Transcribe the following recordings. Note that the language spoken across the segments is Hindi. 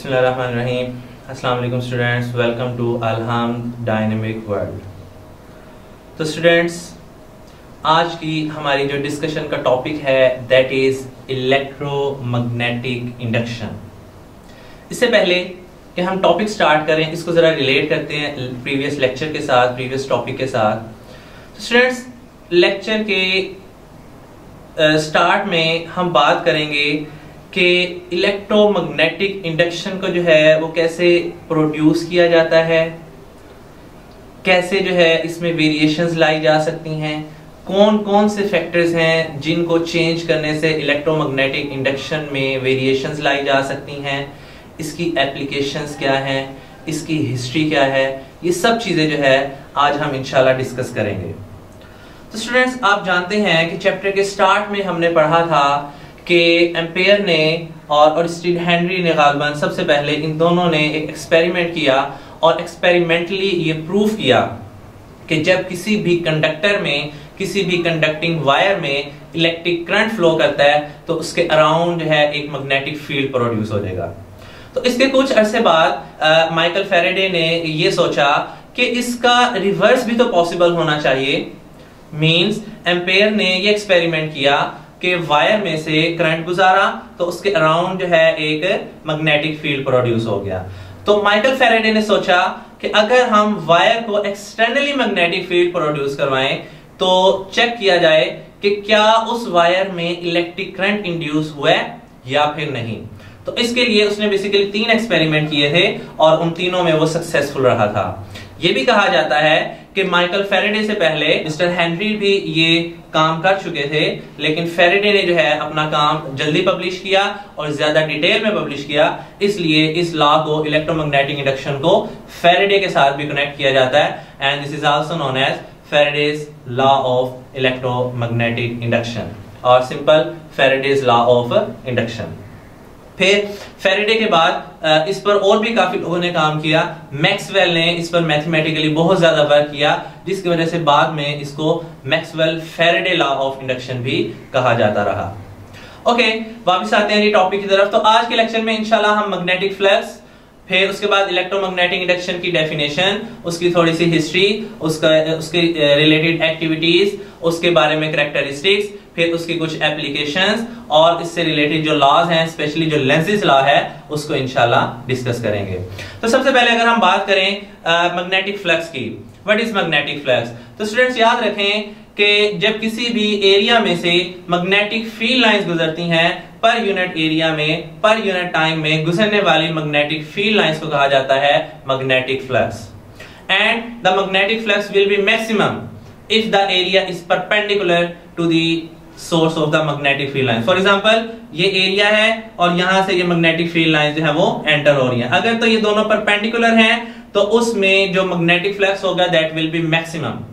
बिस्मिल्लाहिर्रहमानिर्रहीम। अस्सलाम वालेकुम स्टूडेंट्स, वेलकम टू अल्हाम डायनेमिक वर्ल्ड। तो स्टूडेंट्स, आज की हमारी जो डिस्कशन का टॉपिक है दैट इज इलेक्ट्रोमैग्नेटिक इंडक्शन। इससे पहले कि हम टॉपिक स्टार्ट करें, इसको जरा रिलेट करते हैं प्रीवियस लेक्चर के साथ, प्रीवियस टॉपिक के साथ। तो स्टूडेंट्स, लेक्चर के स्टार्ट में हम बात करेंगे कि इलेक्ट्रोमैग्नेटिक इंडक्शन को जो है वो कैसे प्रोड्यूस किया जाता है, कैसे जो है इसमें वेरिएशंस लाई जा सकती हैं, कौन कौन से फैक्टर्स हैं जिनको चेंज करने से इलेक्ट्रोमैग्नेटिक इंडक्शन में वेरिएशंस लाई जा सकती हैं, इसकी एप्लीकेशंस क्या हैं, इसकी हिस्ट्री क्या है, ये सब चीजें जो है आज हम इंशाल्लाह डिस्कस करेंगे। तो स्टूडेंट्स, आप जानते हैं कि चैप्टर के स्टार्ट में हमने पढ़ा था कि एम्पेयर ने और स्टील हेनरी ने गालिबन सबसे पहले इन दोनों ने एक एक्सपेरिमेंट किया और एक्सपेरिमेंटली ये प्रूव किया कि जब किसी भी कंडक्टर में, किसी भी कंडक्टिंग वायर में इलेक्ट्रिक करंट फ्लो करता है तो उसके अराउंड जो है एक मैग्नेटिक फील्ड प्रोड्यूस हो जाएगा। तो इसके कुछ अरसे बाद माइकल फैराडे ने ये सोचा कि इसका रिवर्स भी तो पॉसिबल होना चाहिए। मींस एम्पेयर ने ये एक्सपेरिमेंट किया कि वायर में से करंट गुजारा तो उसके अराउंड जो है एक मैग्नेटिक फील्ड प्रोड्यूस हो गया। तो माइकल फैराडे ने सोचा कि अगर हम वायर को एक्सटर्नली मैग्नेटिक फील्ड प्रोड्यूस करवाएं तो चेक किया जाए कि क्या उस वायर में इलेक्ट्रिक करंट इंड्यूस हुआ है या फिर नहीं। तो इसके लिए उसने बेसिकली 3 एक्सपेरिमेंट किए थे और उन तीनों में वो सक्सेसफुल रहा था। ये भी कहा जाता है कि माइकल फैराडे से पहले मिस्टर हेनरी भी ये काम कर चुके थे, लेकिन फैराडे ने जो है अपना काम जल्दी पब्लिश किया और ज्यादा डिटेल में पब्लिश किया, इसलिए इस लॉ को, इलेक्ट्रोमैग्नेटिक इंडक्शन को फैराडे के साथ भी कनेक्ट किया जाता है and this is also known as Faraday's law of electromagnetic induction और simple Faraday's law of induction. फिर फैराडे के बाद इस पर और भी काफी लोगों ने काम किया। मैक्सवेल ने इस पर मैथमेटिकली बहुत ज्यादा वर्क किया, जिसकी वजह से बाद में इसको Maxwell Faraday law of induction भी कहा जाता रहा। ओके, वापस आते हैं टॉपिक की तरफ। तो आज के लेक्चर में इंशाल्लाह हम मैग्नेटिक फ्लक्स, फिर उसके बाद इलेक्ट्रोमैग्नेटिक इंडक्शन की डेफिनेशन, उसकी थोड़ी सी हिस्ट्री, उसके रिलेटेड एक्टिविटीज, उसके बारे में कैरेक्टरिस्टिक्स, फिर उसकी कुछ एप्लीकेशंस और इससे रिलेटेड जो लॉज हैं, स्पेशली जो लेंसेज लॉ है, उसको इंशाल्लाह डिस्कस करेंगे। तो सबसे पहले अगर हम बात करें मैग्नेटिक फ्लक्स की, व्हाट इज मैग्नेटिक फ्लक्स। तो स्टूडेंट्स याद रखें कि जब किसी भी एरिया में से मैग्नेटिक फील्ड लाइंस गुजरती हैं, पर यूनिट एरिया में, पर यूनिट टाइम में गुजरने वाली मैग्नेटिक फील्ड लाइंस को कहा जाता है magnetic flux. And the magnetic flux will be maximum if the area is perpendicular to the source of the magnetic field line. For example, ये एरिया है और यहां से ये मैग्नेटिक फील्ड लाइन जो है वो एंटर हो रही है। अगर तो ये दोनों परपेंडिकुलर हैं तो उसमें जो मैग्नेटिक फ्लक्स होगा दैट विल बी मैक्सिमम।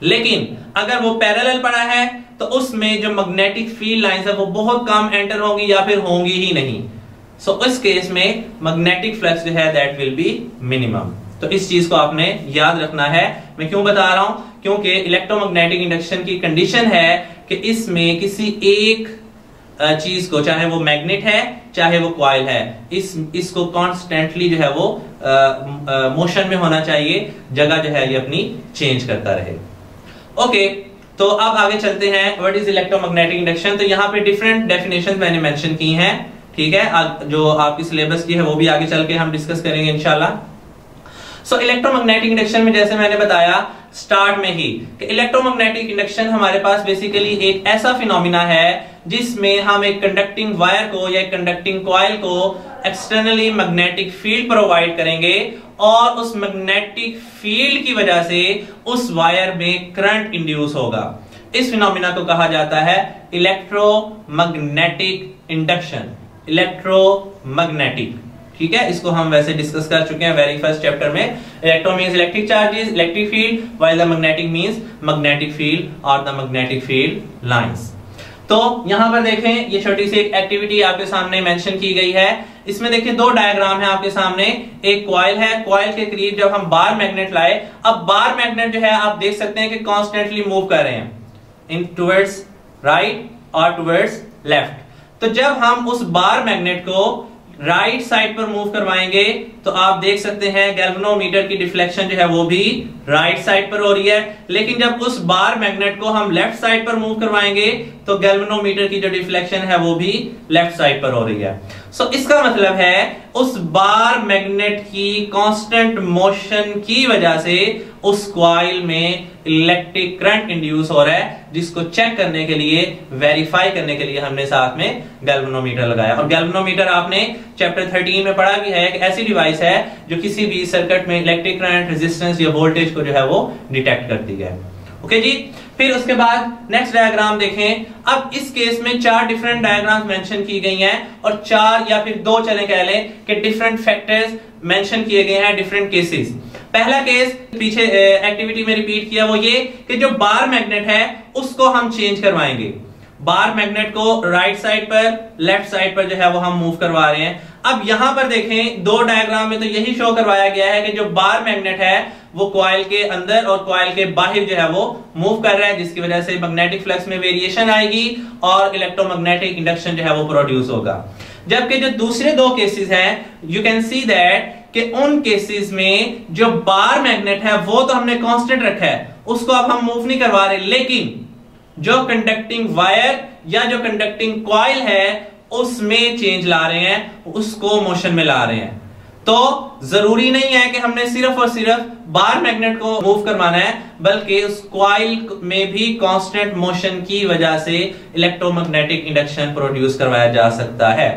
लेकिन अगर वो पैरेलल पड़ा है तो उसमें जो मैग्नेटिक फील्ड लाइंस है वो बहुत कम एंटर होंगी या फिर होंगी ही नहीं। सो इस केस में मैग्नेटिक फ्लक्स जो है दैट विल बी मिनिमम। तो इस चीज को आपने याद रखना है। मैं क्यों बता रहा हूं, क्योंकि इलेक्ट्रोमैग्नेटिक इंडक्शन की कंडीशन है कि इसमें किसी एक चीज को, चाहे वो मैग्नेट है चाहे वो कॉइल है, इसको कॉन्स्टेंटली जो है वो मोशन में होना चाहिए, जगह जो है ये अपनी चेंज करता रहे। ओके, तो अब आगे चलते हैं। What is electromagnetic induction. तो यहाँ पे डिफरेंट डेफिनेशन मैंने मेंशन की हैं, ठीक है, जो आपकी सिलेबस की है वो भी आगे चल के हम डिस्कस करेंगे इंशाल्लाह। सो इलेक्ट्रोमैग्नेटिक इंडक्शन में जैसे मैंने बताया स्टार्ट में ही कि इलेक्ट्रोमैग्नेटिक इंडक्शन हमारे पास बेसिकली एक ऐसा फिनोमिना है जिसमें हम एक कंडक्टिंग वायर को या कंडक्टिंग कॉइल को एक्सटर्नली मैग्नेटिक फील्ड प्रोवाइड करेंगे और उस मैग्नेटिक फील्ड की वजह से उस वायर में करंट इंड्यूस होगा। इस फिनोमिना को कहा जाता है इलेक्ट्रोमैग्नेटिक इंडक्शन। इलेक्ट्रोमैग्नेटिक, ठीक है, इसको हम वैसे डिस्कस कर चुके हैं वेरी फर्स्ट चैप्टर में। Electro means electric charges, electric field, while the magnetic means magnetic field और द मैग्नेटिक फील्ड लाइंस। तो यहां पर देखें, ये छोटी सी एक एक्टिविटी आपके सामने मेंशन की गई है। इसमें देखिए 2 डायग्राम है आपके सामने। एक कॉइल है, कॉइल के करीब जब हम बार मैग्नेट लाए, अब बार मैग्नेट जो है आप देख सकते हैं कि कॉन्स्टेंटली मूव कर रहे हैं इन टुवर्ड्स राइट और टुवर्ड्स लेफ्ट। तो जब हम उस बार मैग्नेट को राइट साइड पर मूव करवाएंगे तो आप देख सकते हैं गैल्वेनोमीटर की डिफ्लेक्शन जो है वो भी राइट साइड पर हो रही है। लेकिन जब उस बार मैग्नेट को हम लेफ्ट साइड पर मूव करवाएंगे तो गैल्वेनोमीटर की जो डिफ्लेक्शन है वो भी लेफ्ट साइड पर हो रही है। सो इसका मतलब है उस बार मैग्नेट की कांस्टेंट मोशन की वजह से उस कॉइल में इलेक्ट्रिक करंट इंड्यूस हो रहा है, जिसको चेक करने के लिए, वेरीफाई करने के लिए हमने साथ में गैल्वेनोमीटर लगाया। और गैल्वेनोमीटर आपने चैप्टर 13 में पढ़ा भी है, एक ऐसी डिवाइस है जो किसी भी सर्किट में इलेक्ट्रिक करंट, रेजिस्टेंस या वोल्टेज को जो है वो डिटेक्ट करती है। ओके जी। फिर उसके बाद नेक्स्ट डायग्राम देखें। अब इस केस में 4 डिफरेंट डायग्राम्स मेंशन की गई हैं और 4 या फिर 2 चले कह लें कि डिफरेंट फैक्टर्स मेंशन किए गए हैं, डिफरेंट केसेस। पहला केस पीछे एक्टिविटी में रिपीट किया, वो ये कि जो बार मैग्नेट है उसको हम चेंज करवाएंगे। बार मैग्नेट को राइट साइड पर, लेफ्ट साइड पर जो है वो हम मूव करवा रहे हैं। अब यहां पर देखें 2 डायग्राम में तो यही शो करवाया गया है कि जो बार मैग्नेट है वो कॉइल के अंदर और कॉइल के बाहर जो है वो मूव कर रहा है, जिसकी वजह से मैग्नेटिक फ्लक्स में वेरिएशन आएगी और इलेक्ट्रोमैग्नेटिक इंडक्शन जो है वो प्रोड्यूस होगा। जबकि जो दूसरे 2 केसेस हैं, यू कैन सी दैट कि उन केसेस में जो बार मैग्नेट है वो तो हमने कांस्टेंट रखा है, उसको अब हम मूव नहीं करवा रहे, लेकिन जो कंडक्टिंग वायर या जो कंडक्टिंग कॉइल है उसमें चेंज ला रहे हैं, उसको मोशन में ला रहे हैं। तो जरूरी नहीं है कि हमने सिर्फ और सिर्फ बार मैग्नेट को मूव करवाना है, बल्कि उस कॉइल में भी कांस्टेंट मोशन की वजह से इलेक्ट्रोमैग्नेटिक इंडक्शन प्रोड्यूस करवाया जा सकता है।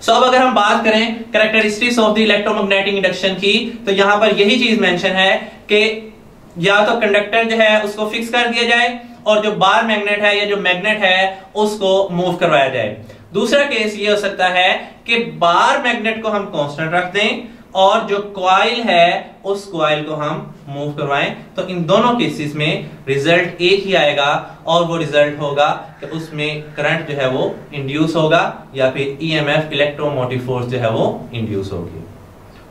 सो अब अगर हम बात करें characteristics of the electromagnetic induction की, तो यहां पर यही चीज मेंशन है कि या तो कंडक्टर जो है उसको फिक्स कर दिया जाए और जो बार मैग्नेट है या जो मैग्नेट है उसको मूव करवाया जाए। दूसरा केस ये हो सकता है कि बार मैग्नेट को हम कांस्टेंट रख दें और जो कॉइल है उस कॉइल को हम मूव करवाएं। तो इन दोनों केसेस में रिजल्ट एक ही आएगा और वो रिजल्ट होगा कि उसमें करंट जो है वो इंड्यूस होगा या फिर ईएमएफ, इलेक्ट्रोमोटिव फोर्स जो है वो इंड्यूस होगी।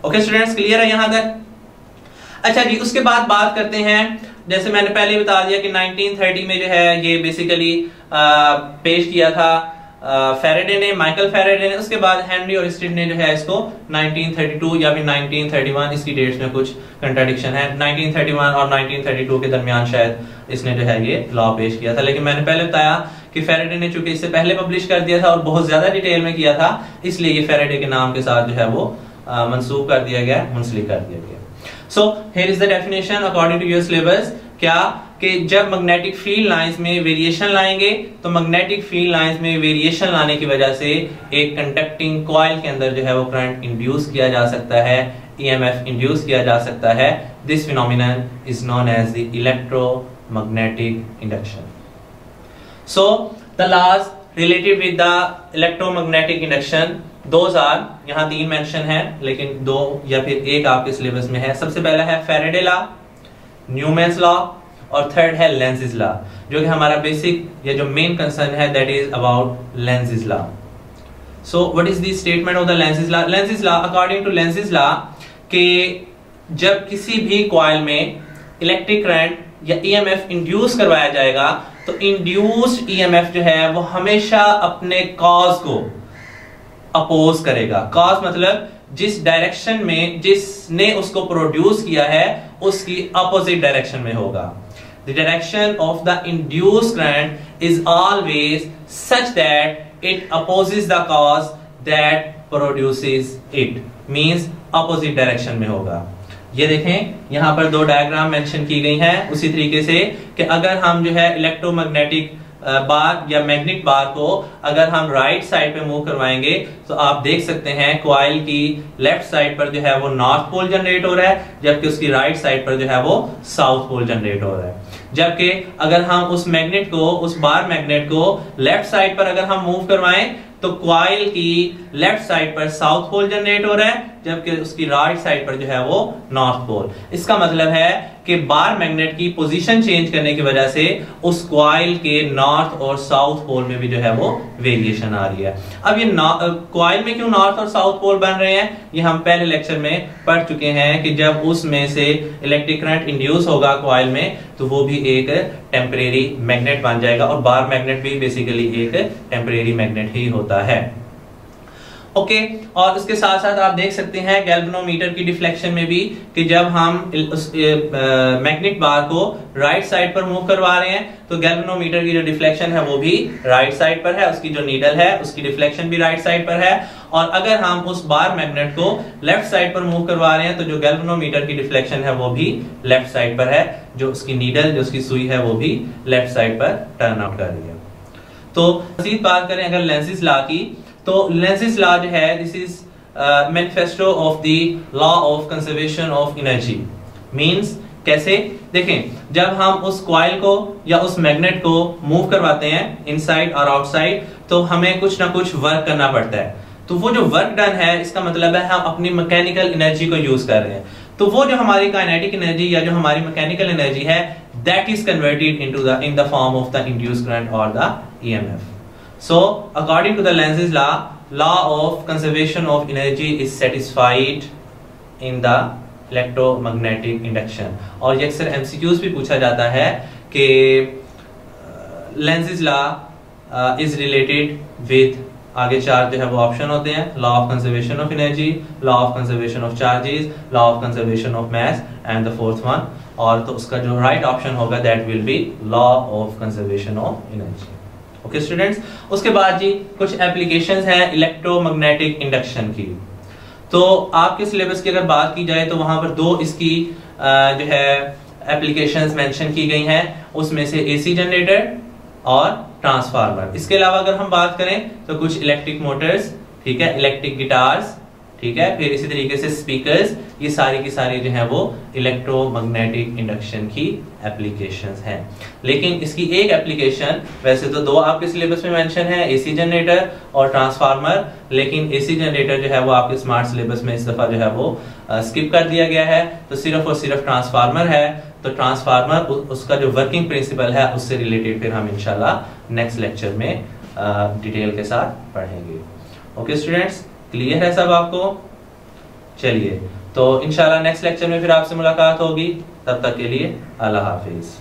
ओके स्टूडेंट्स, क्लियर है यहां तक? अच्छा जी, उसके बाद बात करते हैं, जैसे मैंने पहले बता दिया कि 1930 में जो है ये बेसिकली पेश किया था फैराडे ने, माइकल फैराडे ने। उसके बाद हेनरी और स्टीड ने जो है इसको 1932 या फिर 1931, इसकी डेट्स में कुछ कंट्राडिक्शन है, 1931 और 1932 के दरमियान शायद इसने जो है ये लॉ पेश किया था। लेकिन मैंने पहले बताया कि फैराडे ने चूंकि इससे पहले पब्लिश कर दिया था और बहुत ज्यादा डिटेल में किया था, इसलिए ये फैराडे के नाम के साथ जो है वो मंसूब कर दिया गया, मुंसलिक कर दिया गया। So here is the definition according to your syllabus। क्या कि जब मैग्नेटिक फील्ड लाइंस में वेरिएशन लाएंगे तो मैग्नेटिक फील्ड लाइंस में वेरिएशन लाने की वजह से एक कंडक्टिंग कॉइल के अंदर जो है वो करंट इंड्यूस किया जा सकता है, ईएमएफ इंड्यूस किया जा सकता है। This phenomenon is known as the electromagnetic induction. So the laws related with the electromagnetic induction, those are, यहां 3 मेंशन है लेकिन 2 या फिर 1 आपके सिलेबस में है। सबसे पहला है फैराडे लॉ, न्यूमैन्स लॉ और थर्ड है लेंज़ लॉ, जो कि हमारा बेसिक या जो मेन कंसर्न है that is about Lenz law. So what is the statement of the Lenz law? Lenz law, according to Lenz law, कि जब किसी भी कॉइल में इलेक्ट्रिक करंट या ईएमएफ इंड्यूस करवाया जाएगा तो इंड्यूस्ड ईएमएफ जो है वो हमेशा अपने कॉज को अपोज करेगा। कॉज मतलब जिस डायरेक्शन में जिसने उसको प्रोड्यूस किया है उसकी अपोजिट डायरेक्शन में होगा। The direction of the induced current is always such that it opposes the cause that produces it, means opposite direction में होगा। ये देखें यहां पर 2 डायग्राम मेंशन की गई हैं उसी तरीके से कि अगर हम जो है इलेक्ट्रोमैग्नेटिक बार या मैग्नेट बार को अगर हम राइट साइड पे मूव करवाएंगे तो आप देख सकते हैं कॉइल की लेफ्ट साइड पर जो है वो नॉर्थ पोल जनरेट हो रहा है, जबकि उसकी राइट साइड पर जो है वो साउथ पोल जनरेट हो रहा है। जबकि अगर हम उस मैग्नेट को, उस बार मैग्नेट को लेफ्ट साइड पर अगर हम मूव करवाएं तो कॉइल की लेफ्ट साइड पर साउथ पोल जनरेट हो रहा है, जबकि उसकी राइट साइड पर जो है वो नॉर्थ पोल। इसका मतलब है कि बार मैग्नेट की पोजीशन चेंज करने की वजह से उस कॉइल के नॉर्थ और साउथ पोल में भी जो है वो वेरिएशन आ रही है। अब ये कॉइल में क्यों नॉर्थ और साउथ पोल बन रहे हैं, ये हम पहले लेक्चर में पढ़ चुके हैं कि जब उसमें से इलेक्ट्रिक करंट इंड्यूस होगा कॉइल में तो वो भी एक टेम्परेरी मैग्नेट बन जाएगा, और बार मैग्नेट भी बेसिकली एक टेम्परेरी मैग्नेट ही होता है। ओके। और उसके साथ साथ आप देख सकते हैं गैल्वेनोमीटर की डिफ्लेक्शन में भी कि जब हम उस मैग्नेट बार को राइट साइड पर मूव करवा रहे हैं तो गैल्वेनोमीटर की जो डिफ्लेक्शन है वो भी राइट साइड पर है, उसकी जो नीडल है उसकी डिफ्लेक्शन भी राइट साइड पर है। और अगर हम उस बार मैग्नेट को लेफ्ट साइड पर मूव करवा रहे हैं तो जो गैल्वेनोमीटर की डिफ्लेक्शन है वो भी लेफ्ट साइड पर है, जो उसकी नीडल जो उसकी सुई है वो भी लेफ्ट साइड पर टर्न आउट कर रही है। तो मज़ीद बात करें अगर लेंज़िस लॉ की, तो लेंज़िस लॉ जो है this is manifesto of the law of conservation of energy. Means कैसे, देखें जब हम उस कॉइल को या उस मैग्नेट को मूव करवाते हैं इनसाइड और आउटसाइड तो हमें कुछ ना कुछ वर्क करना पड़ता है। तो वो जो वर्क डन है इसका मतलब है हम अपनी मैकेनिकल एनर्जी को यूज कर रहे हैं। तो वो जो हमारी काइनेटिक एनर्जी या जो हमारी मैकेनिकल एनर्जी है that is converted in the form of the induced current और the EMF. So, according to the Lenz's law of conservation of energy is satisfied in the electromagnetic induction। और ये अक्सर MCQs भी पूछा जाता है कि Lenz's law is related with, आगे चार जो है वो ऑप्शन होते हैं, law of conservation of energy, law of conservation of charges, law of conservation of mass and the fourth one. और तो उसका जो राइट ऑप्शन होगा that will be law of conservation of energy. Okay students, उसके बाद जी कुछ एप्लीकेशंस हैं इलेक्ट्रोमैग्नेटिक इंडक्शन की। तो आपके सिलेबस की अगर बात की जाए तो वहां पर दो इसकी जो है एप्लीकेशंस मेंशन की गई हैं, उसमें से एसी जनरेटर और ट्रांसफार्मर। इसके अलावा अगर हम बात करें तो कुछ इलेक्ट्रिक मोटर्स, ठीक है, इलेक्ट्रिक गिटार्स, ठीक है, फिर इसी तरीके से स्पीकर्स, ये सारी की सारी जो है वो इलेक्ट्रोमैग्नेटिक इंडक्शन की एप्लीकेशंस हैं। लेकिन इसकी एक एप्लीकेशन, वैसे तो दो आपके सिलेबस में मेंशन है, एसी जनरेटर और ट्रांसफार्मर, लेकिन एसी जनरेटर जो है वो आपके स्मार्ट सिलेबस में इस दफा जो है वो स्किप कर दिया गया है, तो सिर्फ और सिर्फ ट्रांसफार्मर है। तो ट्रांसफार्मर उसका जो वर्किंग प्रिंसिपल है उससे रिलेटेड फिर हम इंशाल्लाह नेक्स्ट लेक्चर में डिटेल के साथ पढ़ेंगे। ओके स्टूडेंट्स, क्लियर है सब आपको? चलिए, तो इंशाल्लाह नेक्स्ट लेक्चर में फिर आपसे मुलाकात होगी। तब तक के लिए अल्लाह हाफिज।